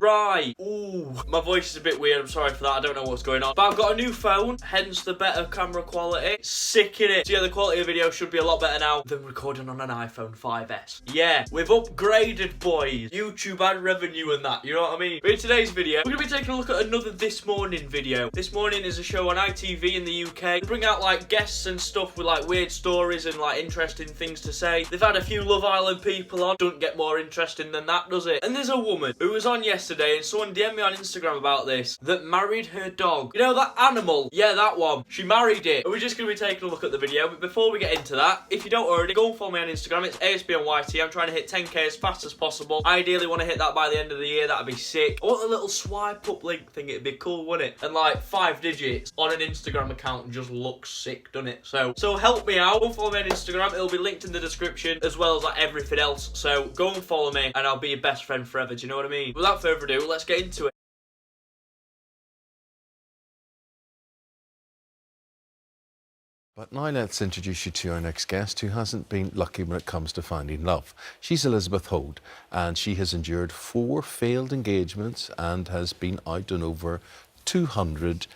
Right. Ooh, my voice is a bit weird. I'm sorry for that. I don't know what's going on. But I've got a new phone, hence the better camera quality. Sick in it. So yeah, the quality of the video should be a lot better now than recording on an iPhone 5S. Yeah, we've upgraded, boys. YouTube ad revenue and that, you know what I mean? But in today's video, we're going to be taking a look at another This Morning video. This Morning is a show on ITV in the UK. They bring out like guests and stuff with like weird stories and like interesting things to say. They've had a few Love Island people on. Doesn't get more interesting than that, does it? And there's a woman who was on yesterday and someone DM'd me on Instagram about this, that married her dog. You know that animal? Yeah, that one. She married it. And we're just going to be taking a look at the video. But before we get into that, if you don't already, go and follow me on Instagram. It's ASBNYT. I'm trying to hit 10k as fast as possible. I ideally want to hit that by the end of the year. That'd be sick. I want a little swipe up link thing. It'd be cool, wouldn't it? And like 5 digits on an Instagram account just looks sick, doesn't it? So help me out. Go and follow me on Instagram. It'll be linked in the description as well as like everything else. So go and follow me and I'll be your best friend forever. Do you know what I mean? Without further ado, let's get into it. But now let's introduce you to our next guest, who hasn't been lucky when it comes to finding love. She's Elizabeth Hoad, and she has endured 4 failed engagements and has been out on over 200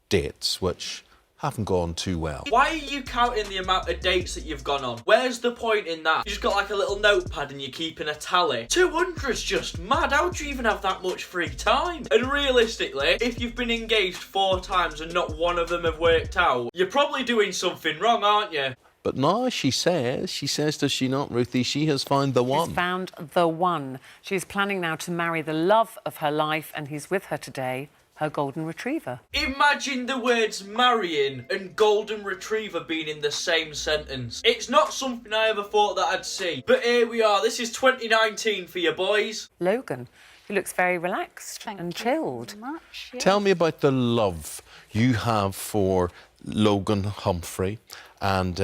dates, which haven't gone too well. Why are you counting the amount of dates that you've gone on? Where's the point in that? You just got like a little notepad and you're keeping a tally. 200's just mad. How do you even have that much free time? And realistically, if you've been engaged 4 times and not one of them have worked out, you're probably doing something wrong, aren't you? But now she says, does she not, Ruthie, she has found the one. She's found the one. She's planning now to marry the love of her life, and he's with her today, her golden retriever. Imagine the words marrying and golden retriever being in the same sentence. It's not something I ever thought that I'd see. But here we are. This is 2019 for you boys. Logan, he looks very relaxed and chilled. Thank you very much, yeah. Tell me about the love you have for Logan Humphrey, and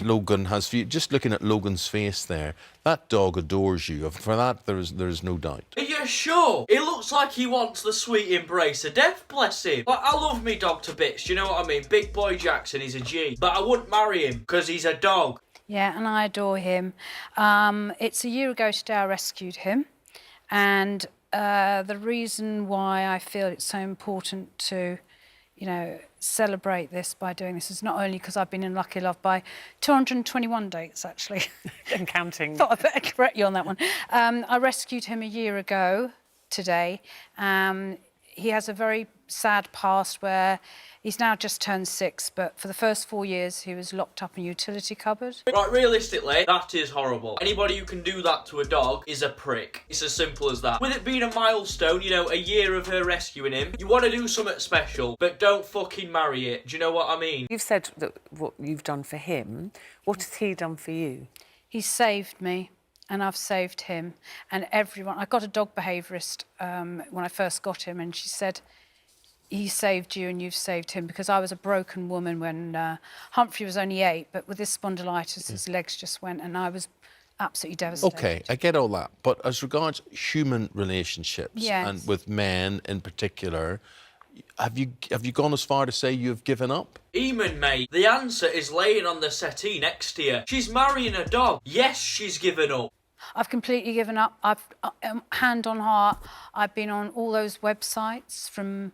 Logan has, just looking at Logan's face there, that dog adores you. For that, there is no doubt. Are you sure? He looks like he wants the sweet embrace of death, bless him. Like, I love me dog to bits, do you know what I mean? Big boy Jackson, he's a G. But I wouldn't marry him, because he's a dog. Yeah, and I adore him. It's a year ago today I rescued him, and the reason why I feel it's so important to, you know, celebrate this by doing this is not only because I've been in lucky love by 221 dates, actually. And counting. Thought I'd better correct you on that one. I rescued him a year ago today. He has a very sad past where he's now just turned 6, but for the first 4 years he was locked up in a utility cupboard. Right, realistically, that is horrible. Anybody who can do that to a dog is a prick. It's as simple as that. With it being a milestone, you know, a year of her rescuing him, you want to do something special, but don't fucking marry it. Do you know what I mean? You've said that what you've done for him. What has he done for you? He saved me, and I've saved him, and everyone. I got a dog behaviourist when I first got him, and she said, he saved you and you've saved him, because I was a broken woman when Humphrey was only 8, but with this spondylitis, his legs just went, and I was absolutely devastated. Okay, I get all that, but as regards human relationships, Yes. and with men in particular, have you gone as far to say you've given up? Eamon, mate, the answer is laying on the settee next to you. She's marrying a dog. Yes, she's given up. I've completely given up. I've, hand on heart, I've been on all those websites from,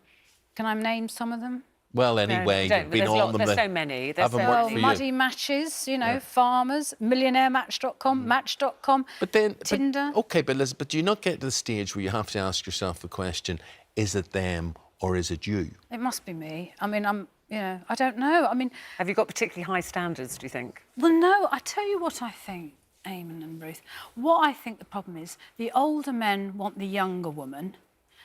can I name some of them? Well, anyway, No, you've been there's on them. There's so many. There's Haven't so worked Well, for you. Muddy Matches, you know, Farmers, MillionaireMatch.com, Match.com, But then, Tinder. Okay, but Elizabeth, do you not get to the stage where you have to ask yourself the question, is it them or is it you? It must be me. I mean, you know, I don't know. I mean, Have you got particularly high standards, do you think? well, no, I tell you what I think, Eamon and Ruth. What I think the problem is, the older men want the younger woman,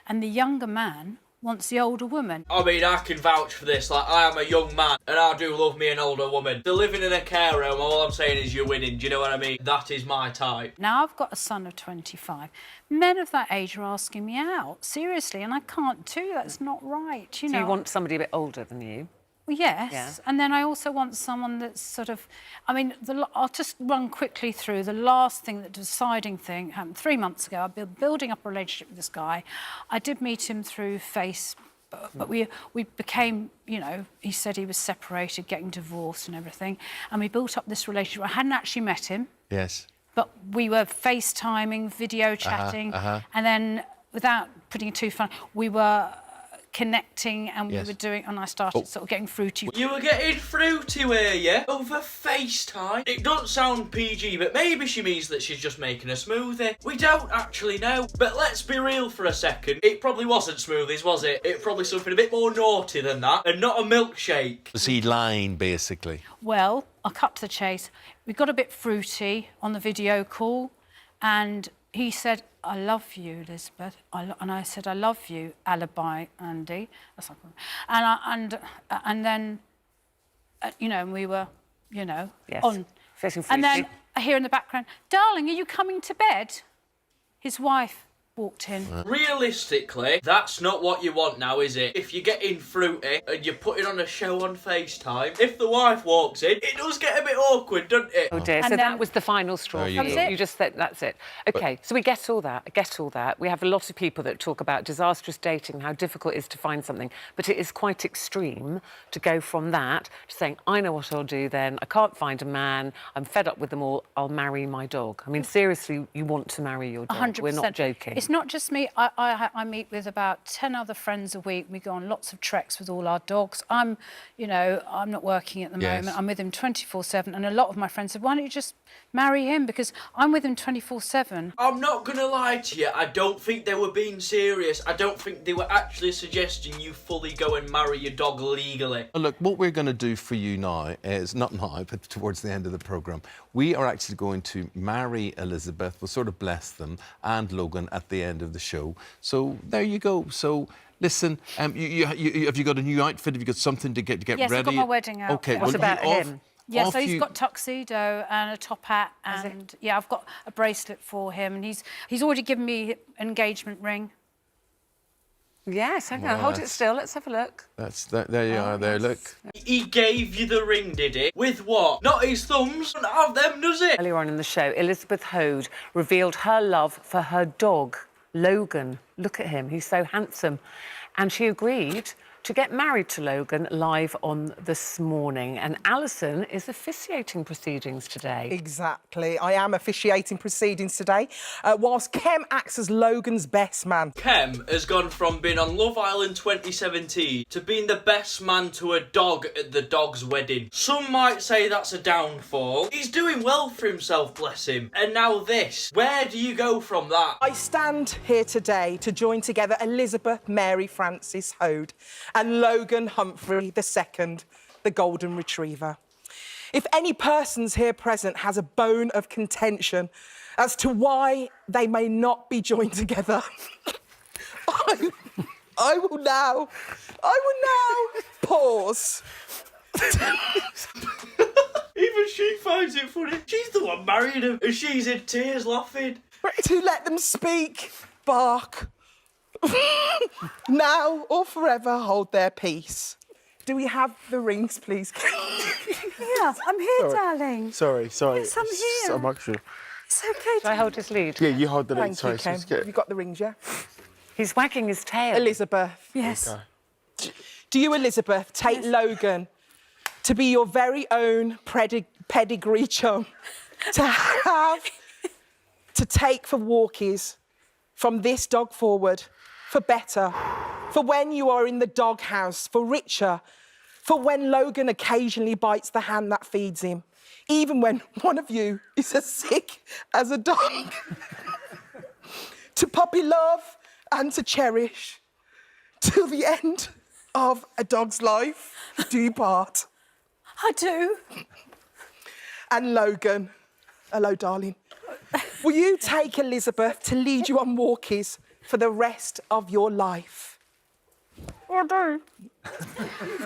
and the younger man wants the older woman. I mean, I can vouch for this. Like, I am a young man, and I do love me an older woman. The living in a care home, all I'm saying is you're winning. Do you know what I mean? That is my type. Now, I've got a son of 25. Men of that age are asking me out, seriously, and I can't do that. It's not right, you know. Do you want somebody a bit older than you? Well, yes, Yeah. and then I also want someone that's sort of, I mean, I'll just run quickly through the last thing, the deciding thing happened 3 months ago. I've been building up a relationship with this guy. I did meet him through but we became, you know, he said he was separated, getting divorced and everything, and we built up this relationship. I hadn't actually met him. Yes. But we were FaceTiming, video chatting, and then, without putting it too fun, we were connecting and we were doing, and I started sort of getting fruity. You were getting fruity, were you? Over FaceTime? It doesn't sound PG, but maybe she means that she's just making a smoothie. We don't actually know. But let's be real for a second. It probably wasn't smoothies, was it? It probably something a bit more naughty than that, and not a milkshake. Was he lying, basically? Well, I'll cut to the chase. We got a bit fruity on the video call, and he said, "I love you, Elizabeth." And I said, "I love you, alibi, Andy." That's not good. And then, you know, we were, you know, on. And then I hear in the background, "Darling, are you coming to bed?" His wife walked in. Realistically, that's not what you want now, is it? If you're getting fruity and you're putting on a show on FaceTime, if the wife walks in, it does get a bit awkward, doesn't it? Oh dear, so that was the final straw for you. You just said, that's it. OK, so we get all that, We have a lot of people that talk about disastrous dating, how difficult it is to find something, but it is quite extreme to go from that to saying, I know what I'll do then, I can't find a man, I'm fed up with them all, I'll marry my dog. I mean, seriously, you want to marry your dog. 100%. We're not joking. It's not just me. I meet with about 10 other friends a week. We go on lots of treks with all our dogs. I'm not working at the moment. I'm with him 24/7. And a lot of my friends said, why don't you just marry him? Because I'm with him 24/7. I'm not going to lie to you. I don't think they were being serious. I don't think they were actually suggesting you fully go and marry your dog legally. Look, what we're going to do for you now is, not now, but towards the end of the programme, we are actually going to marry Elizabeth. We'll sort of bless them and Logan at the end of the show. So there you go. So listen, have you got a new outfit? Have you got something to get ready? Yes, I've got my wedding outfit. Okay, What about him? Yeah, so he's got tuxedo and a top hat, and I've got a bracelet for him, and he's already given me an engagement ring. Yes, hang on, hold it still. Let's have a look. There you are. There, look. He gave you the ring, did he? With what? Not his thumbs. Don't have them, does it? Earlier on in the show, Elizabeth Hode revealed her love for her dog, Logan. Look at him, he's so handsome. And she agreed to get married to Logan live on This Morning. And Alison is officiating proceedings today. Exactly. I am officiating proceedings today, whilst Kem acts as Logan's best man. Kem has gone from being on Love Island 2017 to being the best man to a dog at the dog's wedding. Some might say that's a downfall. He's doing well for himself, bless him. And now this. Where do you go from that? I stand here today to join together Elizabeth Mary Frances Hode and Logan Humphrey II, the Golden Retriever. If any persons here present has a bone of contention as to why they may not be joined together, I will now pause. Even she finds it funny. She's the one marrying him, and she's in tears laughing. To let them speak, bark. Now or forever hold their peace. Do we have the rings, please? Yeah, I'm here, darling. Sorry. Yes, I'm here. I'm actually... It's OK. Shall I hold his lead? Yeah, you hold the lead. Thank you, Kem. Have you got the rings, yeah? He's wagging his tail. Elizabeth. Yes. Okay. Do you, Elizabeth, take Logan to be your very own pedigree chum, to take for walkies from this dog forward, for better, for when you are in the doghouse, for richer, for when Logan occasionally bites the hand that feeds him, even when one of you is as sick as a dog. To puppy love and to cherish till the end of a dog's life do you part. I do. And Logan, hello, darling. Will you take Elizabeth to lead you on walkies for the rest of your life? I do.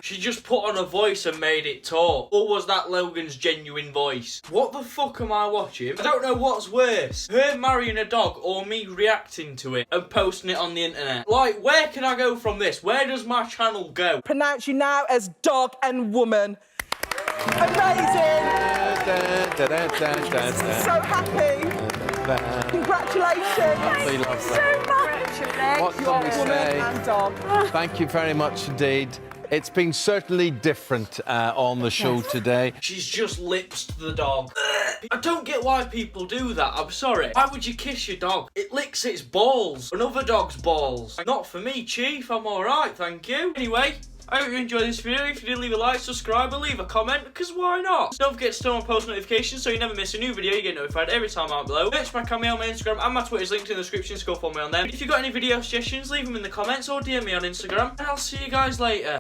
She just put on a voice and made it talk. Or was that Logan's genuine voice? What the fuck am I watching? I don't know what's worse. Her marrying a dog or me reacting to it and posting it on the internet. Like, where can I go from this? Where does my channel go? Pronounce you now as dog and woman. Amazing! So happy. Congratulations. Lovely, lovely. So much. What can we Woman say? and dog. Thank you very much indeed. It's been certainly different on the show today. She's just lips the dog. I don't get why people do that. I'm sorry. Why would you kiss your dog? It licks its balls. Another dog's balls. Not for me, Chief. I'm alright, thank you. Anyway, I hope you enjoyed this video. If you did, leave a like, subscribe, or leave a comment, because why not? Don't forget to turn on post notifications so you never miss a new video. You get notified every time I'm below. Search my cameo, my Instagram, and my Twitter is linked in the description, so go follow me on them. If you've got any video suggestions, leave them in the comments or DM me on Instagram, and I'll see you guys later.